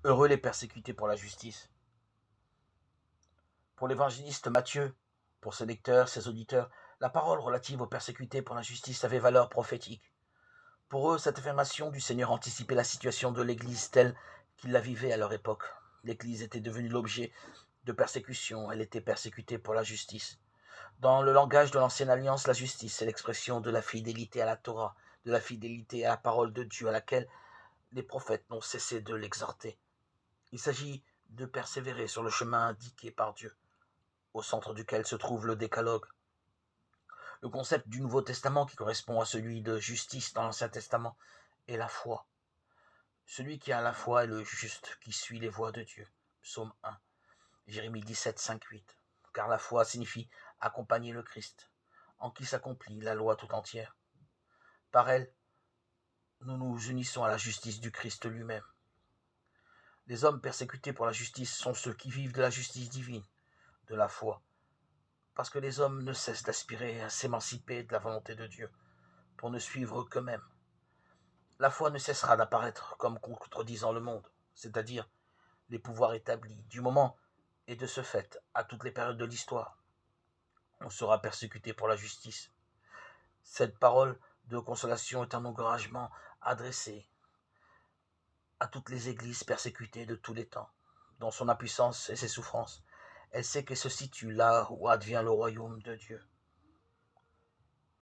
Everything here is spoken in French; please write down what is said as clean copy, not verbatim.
Heureux les persécutés pour la justice. Pour l'évangéliste Matthieu, pour ses lecteurs, ses auditeurs, la parole relative aux persécutés pour la justice avait valeur prophétique. Pour eux, cette affirmation du Seigneur anticipait la situation de l'Église telle qu'ils la vivaient à leur époque. L'Église était devenue l'objet de persécution, elle était persécutée pour la justice. Dans le langage de l'Ancienne Alliance, la justice est l'expression de la fidélité à la Torah, de la fidélité à la parole de Dieu à laquelle les prophètes n'ont cessé de l'exhorter. Il s'agit de persévérer sur le chemin indiqué par Dieu, au centre duquel se trouve le décalogue. Le concept du Nouveau Testament qui correspond à celui de justice dans l'Ancien Testament est la foi. Celui qui a la foi est le juste qui suit les voies de Dieu. Psaume 1, Jérémie 17, 5, 8. Car la foi signifie accompagner le Christ, en qui s'accomplit la loi tout entière. Par elle, nous nous unissons à la justice du Christ lui-même. Les hommes persécutés pour la justice sont ceux qui vivent de la justice divine, de la foi, parce que les hommes ne cessent d'aspirer à s'émanciper de la volonté de Dieu, pour ne suivre qu'eux-mêmes. La foi ne cessera d'apparaître comme contredisant le monde, c'est-à-dire les pouvoirs établis, du moment et de ce fait à toutes les périodes de l'histoire. On sera persécuté pour la justice. Cette parole de consolation est un encouragement adressé à toutes les églises persécutées de tous les temps, dans son impuissance et ses souffrances. Elle sait qu'elle se situe là où advient le royaume de Dieu.